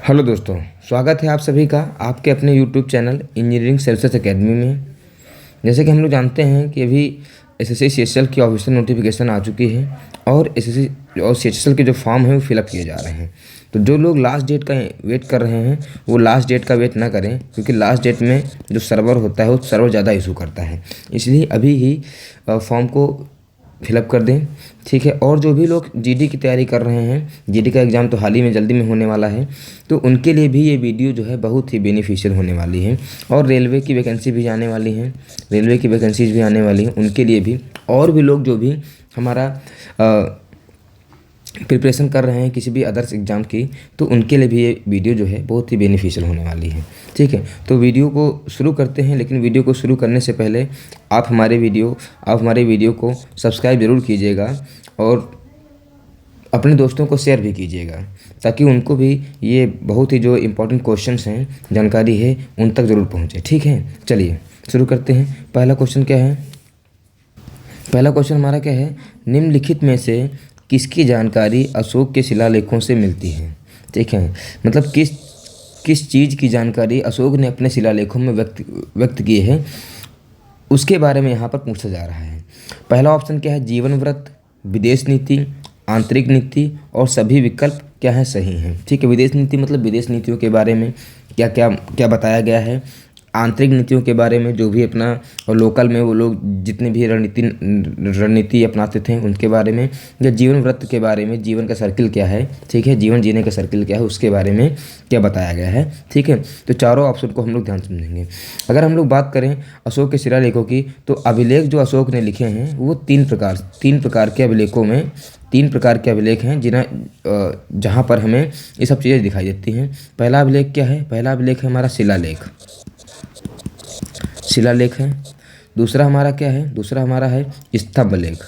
Hello दोस्तों, स्वागत है आप सभी का आपके अपने YouTube channel engineering services academy में। जैसे कि हम लोग जानते हैं कि अभी एसएससी सीएचएसएल की ऑफिशियल नोटिफिकेशन आ चुकी है और एसएससी और सीएचएसएल के जो फॉर्म हैं वो फिलअप किए जा रहे हैं। तो जो लोग लास्ट डेट का वेट कर रहे हैं वो लास्ट डेट का वेट ना करें, क्योंकि लास्ट डेट में जो सर्वर होता है वो सर्वर ज़्यादा इशू करता है। इसलिए अभी ही फॉर्म को फिलअप कर दें, ठीक है। और जो भी लोग जीडी की तैयारी कर रहे हैं, जीडी का एग्ज़ाम तो हाल ही में जल्दी में होने वाला है, तो उनके लिए भी ये वीडियो जो है बहुत ही बेनिफिशियल होने वाली है। और रेलवे की वैकेंसी भी आने वाली हैं, रेलवे की वैकेंसीज भी आने वाली हैं उनके लिए भी। और भी लोग जो भी हमारा प्रिपरेशन कर रहे हैं किसी भी अदर्स एग्ज़ाम की, तो उनके लिए भी ये वीडियो जो है बहुत ही बेनिफिशियल होने वाली है, ठीक है। तो वीडियो को शुरू करते हैं, लेकिन वीडियो को शुरू करने से पहले आप हमारे वीडियो को सब्सक्राइब ज़रूर कीजिएगा और अपने दोस्तों को शेयर भी कीजिएगा, ताकि उनको भी ये बहुत ही जो इम्पोर्टेंट क्वेश्चंस हैं, जानकारी है, उन तक ज़रूर पहुँचे, ठीक है। चलिए शुरू करते हैं। पहला क्वेश्चन क्या है? पहला क्वेश्चन हमारा क्या है? निम्नलिखित में से किसकी जानकारी अशोक के शिलालेखों से मिलती है? ठीक है, मतलब किस चीज़ की जानकारी अशोक ने अपने शिलालेखों में व्यक्त की है, उसके बारे में यहाँ पर पूछा जा रहा है। पहला ऑप्शन क्या है? जीवन व्रत, विदेश नीति, आंतरिक नीति, और सभी विकल्प क्या है सही हैं। ठीक है, विदेश नीति मतलब विदेश नीतियों के बारे में क्या क्या क्या बताया गया है। आंतरिक नीतियों के बारे में जो भी अपना और लोकल में वो लोग जितने भी रणनीति अपनाते थे उनके बारे में, या जीवन व्रत के बारे में, जीवन का सर्किल क्या है, ठीक है, जीवन जीने का सर्किल क्या है, उसके बारे में क्या बताया गया है, ठीक है। तो चारों ऑप्शन को हम लोग ध्यान समझेंगे। अगर हम लोग बात करें अशोक के शिलालेखों की, तो अभिलेख जो अशोक ने लिखे हैं वो तीन प्रकार के अभिलेखों में, तीन प्रकार के अभिलेख हैं जहाँ पर हमें ये सब चीज़ें दिखाई देती हैं। पहला अभिलेख क्या है? पहला अभिलेख है हमारा शिलालेख है। दूसरा हमारा क्या है? दूसरा हमारा है स्तंभ लेख,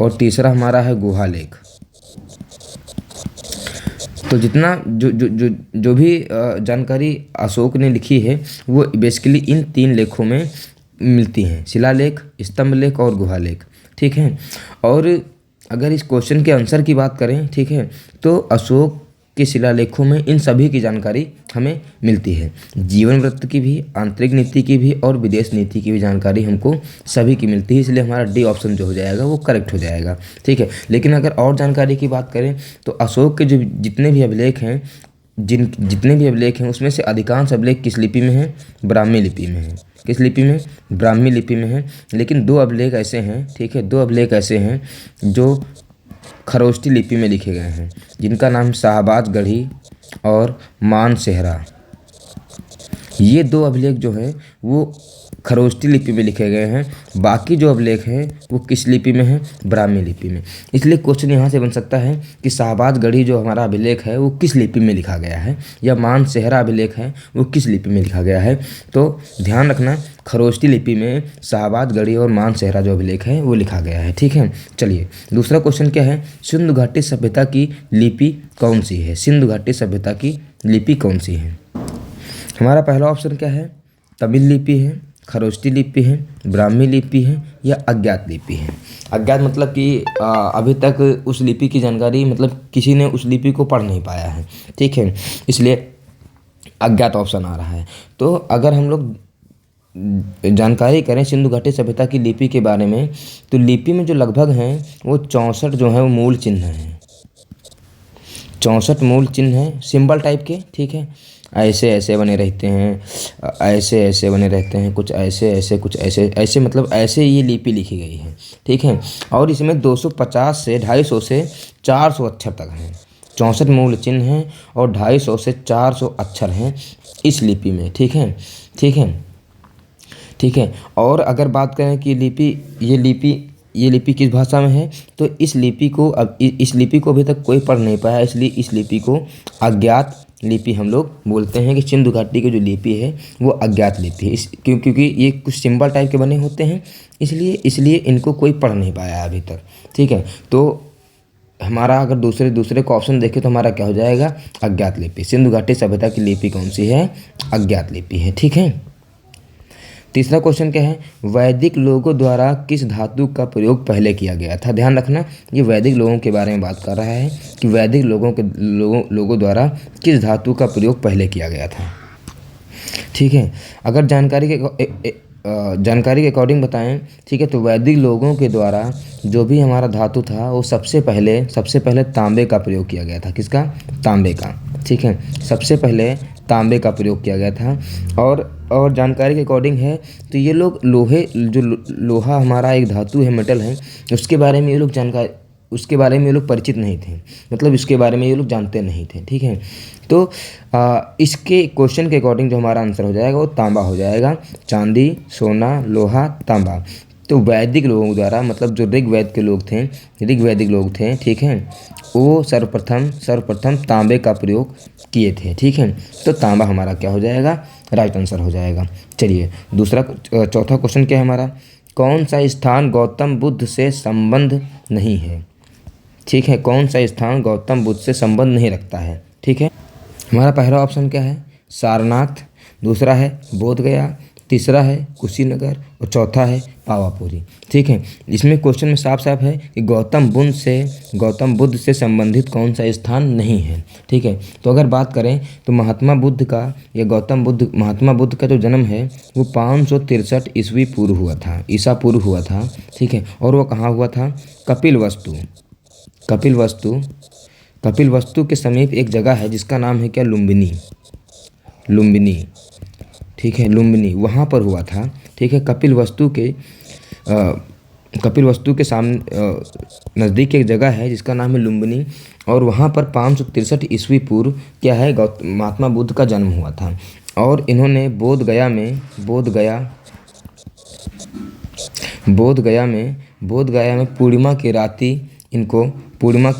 और तीसरा हमारा है गुहा लेख। तो जितना जो भी जानकारी अशोक ने लिखी है वो बेसिकली इन तीन लेखों में मिलती हैं, शिलालेख, स्तंभ लेख और गुहा लेख, ठीक है। और अगर इस क्वेश्चन के आंसर की बात करें, ठीक है, तो अशोक के शिलालेखों में इन सभी की जानकारी हमें मिलती है। जीवन व्रत की भी, आंतरिक नीति की भी और विदेश नीति की भी जानकारी हमको सभी की मिलती है, इसलिए हमारा डी ऑप्शन जो हो जाएगा वो करेक्ट हो जाएगा, ठीक है। लेकिन अगर और जानकारी की बात करें तो अशोक के जो जितने भी अभिलेख हैं उसमें से अधिकांश अभिलेख किस लिपि में हैं? ब्राह्मी लिपि में हैं। किस लिपि में? ब्राह्मी लिपि में है। लेकिन दो अभिलेख ऐसे हैं, ठीक है, दो अभिलेख ऐसे हैं जो खरोष्टी लिपि में लिखे गए हैं, जिनका नाम शाहबाज गढ़ी और मान सेहरा। ये दो अभिलेख जो हैं वो खरोष्टी लिपि में लिखे गए हैं। बाकी जो अभिलेख हैं वो किस लिपि में हैं? ब्राह्मी लिपि में। इसलिए क्वेश्चन यहाँ से बन सकता है कि शाहबाज गढ़ी जो हमारा अभिलेख है वो किस लिपि में लिखा गया है, या मान सेहरा अभिलेख है वो किस लिपि में लिखा गया है। तो ध्यान रखना, खरोष्टी लिपि में शाहबाज गढ़ी और मान सेहरा जो अभिलेख है वो लिखा गया है, ठीक है। चलिए दूसरा क्वेश्चन क्या है? सिंधु घाटी सभ्यता की लिपि कौन सी है? सिंधु घाटी सभ्यता की लिपि कौन सी है? हमारा पहला ऑप्शन क्या है? तमिल लिपि है, खरोष्टी लिपि है, ब्राह्मी लिपि है, या अज्ञात लिपि है। अज्ञात मतलब कि अभी तक उस लिपि की जानकारी, मतलब किसी ने उस लिपि को पढ़ नहीं पाया है, ठीक है, इसलिए अज्ञात ऑप्शन आ रहा है। तो अगर हम लोग जानकारी करें सिंधु घाटी सभ्यता की लिपि के बारे में, तो लिपि में जो लगभग हैं वो 64 जो है वो मूल चिन्ह हैं, 64 मूल चिन्ह हैं, सिंबल टाइप के, ठीक है। ऐसे ऐसे बने रहते हैं, ऐसे ऐसे बने रहते हैं, कुछ ऐसे ऐसे, कुछ ऐसे ऐसे, मतलब ऐसे ये लिपि लिखी गई है, ठीक है। और इसमें 250 से 250 से 400 अक्षर तक हैं। 64 मूल चिन्ह हैं और 250 से 400 अक्षर हैं इस लिपि में, ठीक है, ठीक है, ठीक है। और अगर बात करें कि ये लिपि किस भाषा में है, तो इस लिपि को अभी तक कोई पढ़ नहीं पाया, इसलिए इस लिपि को अज्ञात लिपि हम लोग बोलते हैं कि सिंधु घाटी की जो लिपि है वो अज्ञात लिपि है। क्योंकि ये कुछ सिंबल टाइप के बने होते हैं, इसलिए इनको कोई पढ़ नहीं पाया अभी तक, ठीक है। तो हमारा अगर दूसरे को ऑप्शन देखें तो हमारा क्या हो जाएगा? अज्ञात लिपि। सिंधु घाटी सभ्यता की लिपि कौन सी है? अज्ञात लिपि है, ठीक है, तीसरा क्वेश्चन क्या है, वैदिक लोगों द्वारा किस धातु का प्रयोग पहले किया गया था। ध्यान रखना, ये वैदिक लोगों के बारे में बात कर रहा है कि वैदिक लोगों द्वारा किस धातु का प्रयोग पहले किया गया था। ठीक है, अगर जानकारी के अकॉर्डिंग बताएं, ठीक है, तो वैदिक लोगों के द्वारा जो भी हमारा धातु था वो सबसे पहले तांबे का प्रयोग किया गया था। किसका? तांबे का। ठीक है, सबसे पहले तांबे का प्रयोग किया गया था। और जानकारी के अकॉर्डिंग है तो ये लोग लोहा हमारा एक धातु है, मेटल है, उसके बारे में ये लोग परिचित नहीं थे, मतलब इसके बारे में ये लोग जानते नहीं थे। ठीक है, तो इसके क्वेश्चन के अकॉर्डिंग जो हमारा आंसर हो जाएगा वो तांबा हो जाएगा। चांदी, सोना, लोहा, तांबा। तो वैदिक लोगों द्वारा, मतलब जो ऋग्वैदिक लोग थे, ठीक है, वो सर्वप्रथम तांबे का प्रयोग किए थे। ठीक है, तो तांबा हमारा क्या हो जाएगा? राइट आंसर हो जाएगा। चलिए चौथा क्वेश्चन क्या है हमारा, कौन सा स्थान गौतम बुद्ध से संबंध नहीं है। ठीक है, कौन सा स्थान गौतम बुद्ध से संबंध नहीं रखता है। ठीक है, हमारा पहला ऑप्शन क्या है? सारनाथ, दूसरा है बोधगया, तीसरा है कुशीनगर और चौथा है पावापुरी। ठीक है, इसमें क्वेश्चन में साफ साफ है कि गौतम बुद्ध से संबंधित कौन सा स्थान नहीं है। ठीक है, तो अगर बात करें तो महात्मा बुद्ध का जो जन्म है वो 563 ईस्वी पूर्व हुआ था, ईसा पूर्व हुआ था। ठीक है, और वो कहाँ हुआ था? कपिल वस्तु के समीप एक जगह है जिसका नाम है क्या? लुम्बिनी। ठीक है, लुम्बिनी, वहाँ पर हुआ था। ठीक है, कपिल वस्तु के सामने नज़दीक एक जगह है जिसका नाम है लुम्बिनी, और वहाँ पर 563 ईस्वी पूर्व क्या है? महात्मा बुद्ध का जन्म हुआ था। और इन्होंने बोधगया में पूर्णिमा की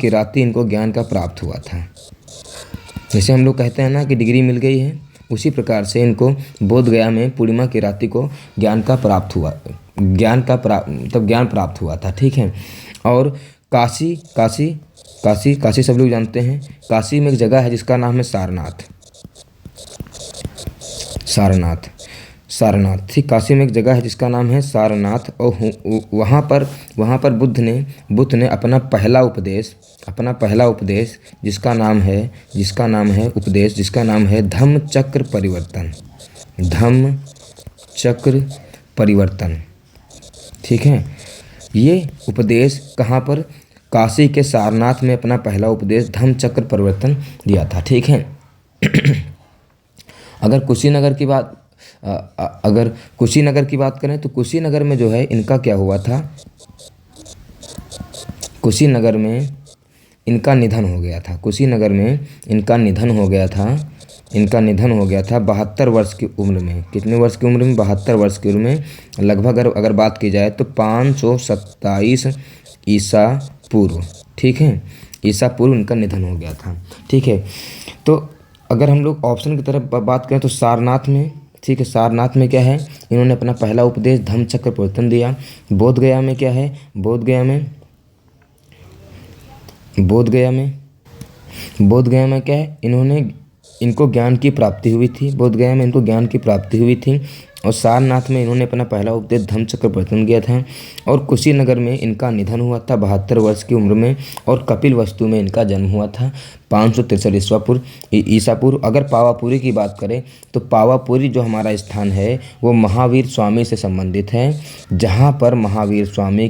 रात्रि इनको ज्ञान का प्राप्त हुआ था। जैसे हम लोग कहते हैं ना कि डिग्री मिल गई है, उसी प्रकार से इनको बोधगया में पूर्णिमा की रात्रि को ज्ञान प्राप्त हुआ था। ठीक है, और काशी सब लोग जानते हैं। काशी में एक जगह है जिसका नाम है सारनाथ। ठीक, काशी में एक जगह है जिसका नाम है सारनाथ, और वहाँ पर बुद्ध ने अपना पहला उपदेश जिसका नाम है धम्म चक्र परिवर्तन। ठीक है, ये उपदेश कहाँ पर? काशी के सारनाथ में अपना पहला उपदेश धम्म चक्र परिवर्तन दिया था। ठीक है, अगर कुशीनगर की बात करें तो कुशीनगर में जो है इनका क्या हुआ था? कुशीनगर में इनका निधन हो गया था। कुशीनगर में इनका निधन हो गया था 72 वर्ष की उम्र में। कितने वर्ष की उम्र में? 72 वर्ष की उम्र में। लगभग अगर बात की जाए तो 527 ईसा पूर्व। ठीक है, ईसा पूर्व इनका निधन हो गया था। ठीक है, तो अगर हम लोग ऑप्शन की तरफ बात करें तो सारनाथ में, ठीक है, सारनाथ में क्या है? इन्होंने अपना पहला उपदेश धम्म चक्र परिवर्तन दिया। बोधगया में क्या है? बोधगया में क्या है? इनको ज्ञान की प्राप्ति हुई थी। बोधगया में इनको ज्ञान की प्राप्ति हुई थी, और सारनाथ में इन्होंने अपना पहला उपदेश धम्म चक्र परिवर्तन किया था। और कुशीनगर में इनका निधन हुआ था 72 वर्ष की उम्र में, और कपिल वस्तु में इनका जन्म हुआ था 563 ईसा पूर्व। अगर पावापुरी की बात करें तो पावापुरी जो हमारा स्थान है वो महावीर स्वामी से संबंधित है, जहाँ पर महावीर स्वामी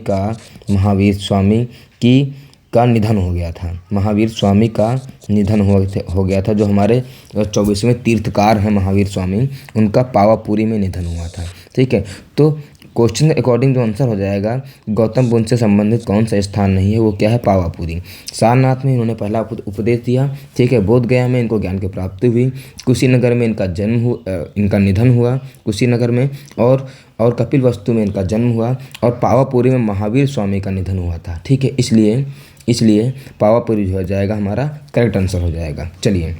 का निधन हो गया था। महावीर स्वामी का निधन हो गया था, जो हमारे 24वें तीर्थकार हैं महावीर स्वामी, उनका पावापुरी में निधन हुआ था। ठीक है, तो क्वेश्चन के अकॉर्डिंग जो आंसर हो जाएगा, गौतम बुद्ध से संबंधित कौन सा स्थान नहीं है, वो क्या है? पावापुरी। सारनाथ में इन्होंने पहला उपदेश दिया। ठीक है, बोधगया में इनको ज्ञान की प्राप्ति हुई। कुशीनगर में इनका निधन हुआ कुशीनगर में, और कपिल वस्तु में इनका जन्म हुआ, और पावापुरी में महावीर स्वामी का निधन हुआ था। ठीक है, इसलिए पावापुरी जो हो जाएगा हमारा करेक्ट आंसर हो जाएगा। चलिए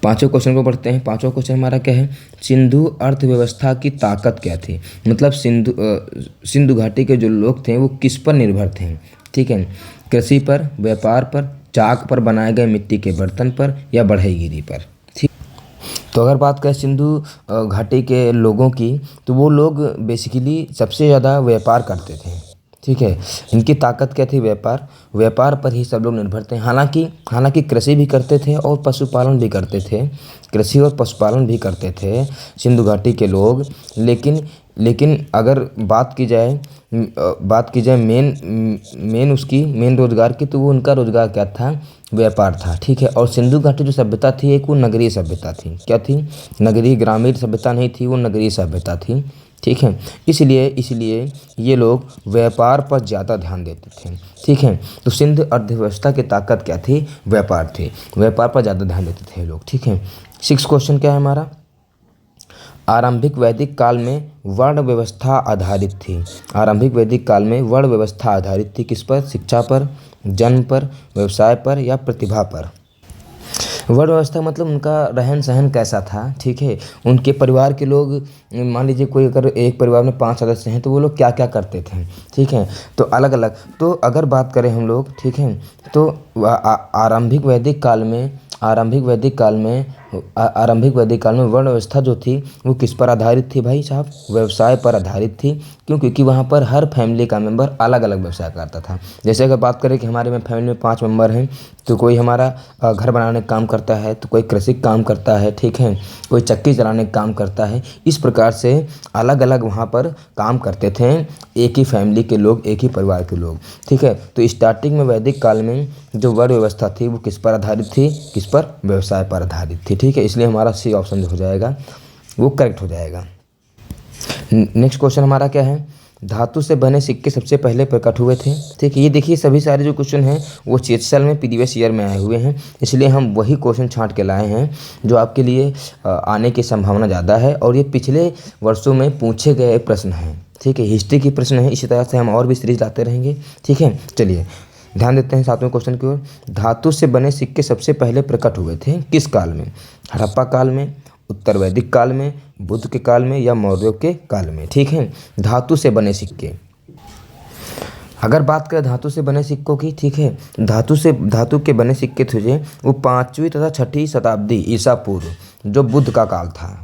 पांचों क्वेश्चन को पढ़ते हैं। पांचों क्वेश्चन हमारा क्या है? सिंधु अर्थव्यवस्था की ताकत क्या थी? मतलब सिंधु घाटी के जो लोग थे वो किस पर निर्भर थे? ठीक है, कृषि पर, व्यापार पर, चाक पर बनाए गए मिट्टी के बर्तन पर, या बढ़ईगिरी पर। ठीक, तो अगर बात करें सिंधु घाटी के लोगों की, तो वो लोग बेसिकली सबसे ज़्यादा व्यापार करते थे। ठीक है, इनकी ताकत क्या थी? व्यापार। व्यापार पर ही सब लोग निर्भर थे। हालांकि कृषि भी करते थे और पशुपालन भी करते थे। कृषि और पशुपालन भी करते थे सिंधु घाटी के लोग। लेकिन लेकिन अगर बात की जाए मेन रोजगार की, तो वो उनका रोजगार क्या था? व्यापार था। ठीक है, और सिंधु घाटी जो सभ्यता थी, एक वो नगरीय सभ्यता थी। क्या थी? नगरीय, ग्रामीण सभ्यता नहीं थी, वो नगरीय सभ्यता थी। ठीक है, इसलिए ये लोग व्यापार पर ज़्यादा ध्यान देते थे। ठीक है, तो सिंध अर्थव्यवस्था की ताकत क्या थी? व्यापार थी। व्यापार पर ज़्यादा ध्यान देते थे ये लोग। ठीक है, 6 क्वेश्चन क्या है हमारा? आरंभिक वैदिक काल में वर्ण व्यवस्था आधारित थी। आरंभिक वैदिक काल में वर्ण व्यवस्था आधारित थी। किस पर? शिक्षा पर, जन्म पर, व्यवसाय पर या प्रतिभा पर। वर्ण व्यवस्था मतलब उनका रहन सहन कैसा था। ठीक है, उनके परिवार के लोग, मान लीजिए कोई अगर एक परिवार में 5 सदस्य हैं, तो वो लोग क्या क्या करते थे। ठीक है, तो अलग अलग। तो अगर बात करें हम लोग, ठीक है, तो आरंभिक वैदिक काल में आरंभिक वैदिक काल में वर्ण व्यवस्था जो थी वो किस पर आधारित थी भाई साहब? व्यवसाय पर आधारित थी। क्यों? क्योंकि वहाँ पर हर फैमिली का मेंबर अलग अलग व्यवसाय करता था। जैसे अगर बात करें कि हमारे में फैमिली में 5 मेंबर हैं, तो कोई हमारा घर बनाने का काम करता है, तो कोई कृषि काम करता है। ठीक है, कोई चक्की चलाने का काम करता है। इस प्रकार से अलग अलग वहाँ पर काम करते थे एक ही फैमिली के लोग, एक ही परिवार के लोग। ठीक है, तो स्टार्टिंग में वैदिक काल में जो वर्ण व्यवस्था थी वो किस पर आधारित थी? किस पर? व्यवसाय पर आधारित थी। ठीक है, इसलिए हमारा सी ऑप्शन जो हो जाएगा वो करेक्ट हो जाएगा। नेक्स्ट क्वेश्चन हमारा क्या है? धातु से बने सिक्के सबसे पहले प्रकट हुए थे। ठीक है, ये देखिए सभी सारे जो क्वेश्चन हैं वो चेतसल में प्रीवियस ईयर में आए हुए हैं, इसलिए हम वही क्वेश्चन छांट के लाए हैं जो आपके लिए आने की संभावना ज़्यादा है, और ये पिछले वर्षों में पूछे गए प्रश्न हैं। ठीक है, हिस्ट्री की प्रश्न है। इसी तरह से हम और भी सीरीज लाते रहेंगे। ठीक है, चलिए ध्यान देते हैं 7वें क्वेश्चन की ओर। धातु से बने सिक्के सबसे पहले प्रकट हुए थे किस काल में? हड़प्पा काल में, उत्तर वैदिक काल में, बुद्ध के काल में या मौर्यों के काल में। ठीक है, धातु से बने सिक्के। अगर बात करें धातु से बने सिक्कों की, ठीक है, धातु के बने सिक्के थे वो 5वीं तथा 6ठी शताब्दी ईसा पूर्व, जो बुद्ध का काल था।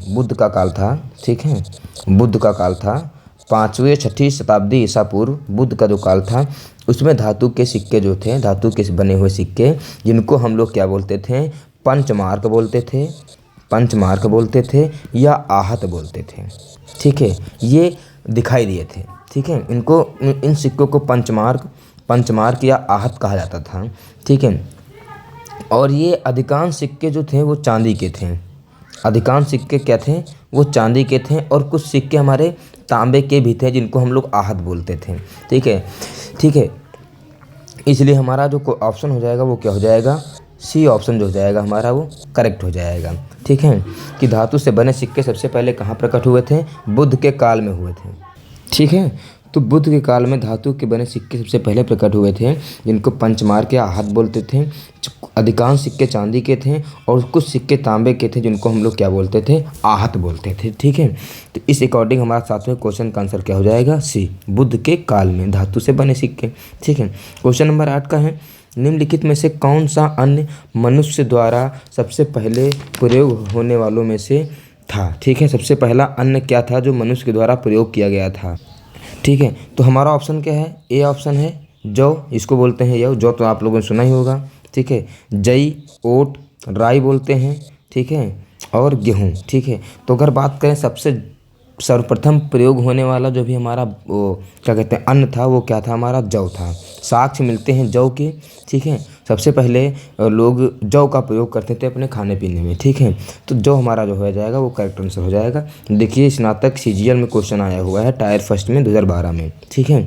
ठीक है, बुद्ध का काल था। 5वीं 6ठी शताब्दी ईसा पूर्व बुद्ध का जो काल था, उसमें धातु के सिक्के जो थे, धातु के बने हुए सिक्के, जिनको हम लोग क्या बोलते थे? पंचमार्क बोलते थे या आहत बोलते थे। ठीक है, ये दिखाई दिए थे। ठीक है, इन सिक्कों को पंचमार्क या आहत कहा जाता था। ठीक है, और ये अधिकांश सिक्के जो थे वो चांदी के थे। अधिकांश सिक्के क्या थे? वो चांदी के थे, और कुछ सिक्के हमारे तांबे के भी थे जिनको हम लोग आहत बोलते थे। ठीक है, इसलिए हमारा जो ऑप्शन हो जाएगा वो क्या हो जाएगा? सी ऑप्शन जो हो जाएगा हमारा वो करेक्ट हो जाएगा। ठीक है, कि धातु से बने सिक्के सबसे पहले कहाँ प्रकट हुए थे? बुद्ध के काल में हुए थे। ठीक है, तो बुद्ध के काल में धातु के बने सिक्के सबसे पहले प्रकट हुए थे, जिनको पंचमार्क या आहत बोलते थे। अधिकांश सिक्के चांदी के थे और कुछ सिक्के तांबे के थे, जिनको हम लोग क्या बोलते थे? आहत बोलते थे। ठीक है, तो इस अकॉर्डिंग हमारा 7वें क्वेश्चन का आंसर क्या हो जाएगा? सी, बुद्ध के काल में धातु से बने सिक्के। ठीक है, क्वेश्चन नंबर 8 का है, निम्नलिखित में से कौन सा अन्य मनुष्य द्वारा सबसे पहले प्रयोग होने वालों में से था? ठीक है, सबसे पहला अन्न क्या था जो मनुष्य के द्वारा प्रयोग किया गया था? ठीक है, तो हमारा ऑप्शन क्या है? ए ऑप्शन है जौ, इसको बोलते हैं जौ तो आप लोगों ने सुना ही होगा। ठीक है, जई, ओट, राई बोलते हैं। ठीक है, और गेहूँ। ठीक है, तो अगर बात करें सबसे सर्वप्रथम प्रयोग होने वाला जो भी हमारा वो क्या कहते हैं अन्न था, वो क्या था? हमारा जौ था। साक्ष्य मिलते हैं जौ के। ठीक है, सबसे पहले लोग जौ का प्रयोग करते थे अपने खाने पीने में। ठीक है, तो जौ हमारा जो हो जाएगा वो करेक्ट आंसर हो जाएगा। देखिए स्नातक सीजीएल में क्वेश्चन आया हुआ है टायर फर्स्ट में 2012 में। ठीक है,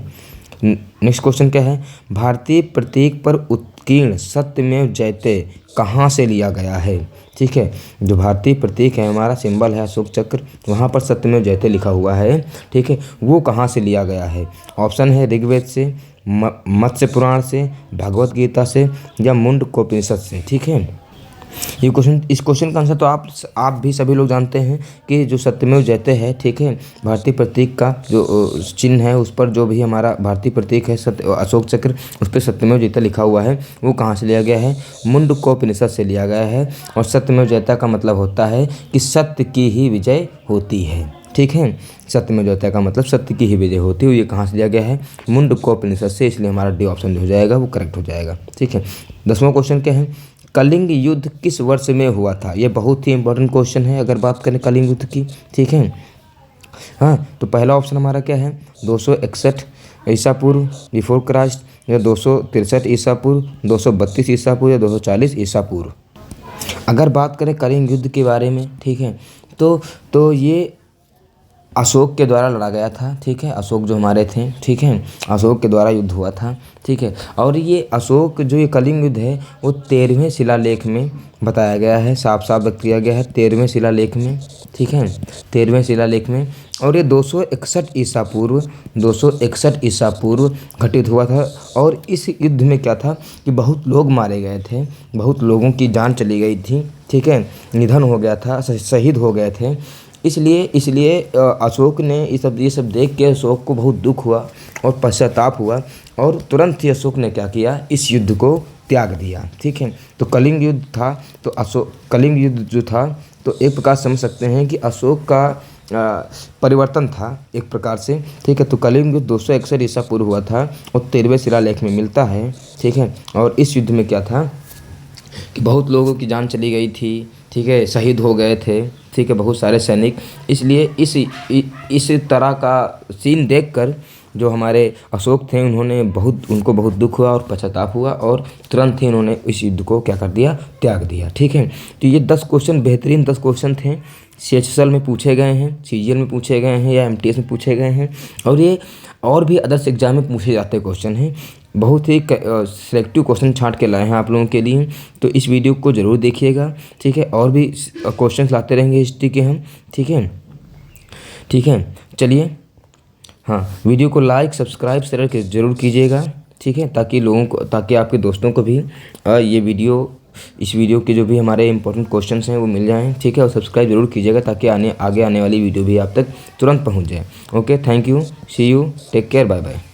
नेक्स्ट क्वेश्चन क्या है? भारतीय प्रतीक पर उत्कीर्ण सत्यमेव जयते कहाँ से लिया गया है? ठीक है, जो भारतीय प्रतीक है हमारा सिंबल है अशोक चक्र, वहाँ पर सत्यमेव जयते लिखा हुआ है। ठीक है, वो कहाँ से लिया गया है? ऑप्शन है ऋग्वेद से, मत्स्य पुराण से, भगवत गीता से या मुंडकोपनिषद से। ठीक है, ये क्वेश्चन, इस क्वेश्चन का आंसर तो आप भी सभी लोग जानते हैं कि जो सत्यमेव जयते है, ठीक है, भारतीय प्रतीक का जो चिन्ह है, उस पर जो भी हमारा भारतीय प्रतीक है सत्य अशोक चक्र, उस पर सत्यमेव जयते लिखा हुआ है, वो कहाँ से लिया गया है? मुंडकोपनिषद से लिया गया है। और सत्यमेव जयते का मतलब होता है कि सत्य की ही विजय होती है, ठीक है। सत्यमेव जयते का मतलब सत्य की ही विजय होती है। ये कहाँ से लिया गया है? मुंडकोपनिषद से, इसलिए हमारा डी ऑप्शन जो हो जाएगा वो करेक्ट हो जाएगा, ठीक है। 10वां क्वेश्चन क्या है? कलिंग युद्ध किस वर्ष में हुआ था? ये बहुत ही इंपॉर्टेंट क्वेश्चन है अगर बात करें कलिंग युद्ध की, ठीक है। हाँ, तो पहला ऑप्शन हमारा क्या है? 261 ईसा पूर्व बिफोर क्राइस्ट, या 263 ईसा पूर्व, 232 ईसा पूर्व, या 240 ईसा पूर्व। अगर बात करें कलिंग युद्ध के बारे में, ठीक है, तो ये अशोक के द्वारा लड़ा गया था, ठीक है। अशोक जो हमारे थे, ठीक है, अशोक के द्वारा युद्ध हुआ था, ठीक है। और ये अशोक जो ये कलिंग युद्ध है वो 13वें शिलालेख में बताया गया है, साफ साफ व्यक्त किया गया है 13वें शिलालेख में, ठीक है, 13वें शिलालेख में। और ये 261 ईसा पूर्व 261 ईसा पूर्व घटित हुआ था। और इस युद्ध में क्या था कि बहुत लोग मारे गए थे, बहुत लोगों की जान चली गई थी, ठीक है, निधन हो गया था, शहीद हो गए थे। इसलिए अशोक ने ये सब देख के अशोक को बहुत दुख हुआ और पश्चाताप हुआ, और तुरंत ही अशोक ने क्या किया? इस युद्ध को त्याग दिया, ठीक है। तो कलिंग युद्ध था, तो कलिंग युद्ध जो था, तो एक प्रकार समझ सकते हैं कि अशोक का परिवर्तन था एक प्रकार से, ठीक है। तो कलिंग युद्ध 261 ईसा पूर्व हुआ था और 13वें शिलालेख में मिलता है, ठीक है। और इस युद्ध में क्या था कि बहुत लोगों की जान चली गई थी, ठीक है, शहीद हो गए थे, ठीक है, बहुत सारे सैनिक। इसलिए इस तरह का सीन देखकर जो हमारे अशोक थे उनको बहुत दुख हुआ और पश्चाताप हुआ, और तुरंत ही उन्होंने इस युद्ध को क्या कर दिया? त्याग दिया, ठीक है। तो ये 10 क्वेश्चन बेहतरीन 10 क्वेश्चन थे, CHSL में पूछे गए हैं, CGL में पूछे गए हैं, या MTS में पूछे गए हैं, और ये और भी अदर्स एग्जाम में पूछे जाते क्वेश्चन हैं। बहुत ही सिलेक्टिव क्वेश्चन छांट के लाए हैं आप लोगों के लिए, तो इस वीडियो को ज़रूर देखिएगा, ठीक है। और भी क्वेश्चन लाते रहेंगे हिस्ट्री के हम, ठीक है, ठीक है। चलिए, हाँ, वीडियो को लाइक सब्सक्राइब शेयर ज़रूर कीजिएगा, ठीक है, ताकि आपके दोस्तों को भी इस वीडियो के जो भी हमारे इंपॉर्टेंट क्वेश्चंस हैं वो मिल जाएं, ठीक है। और सब्सक्राइब जरूर कीजिएगा ताकि आगे आने वाली वीडियो भी आप तक तुरंत पहुंच जाए। Okay, thank you, see you, take care, bye bye.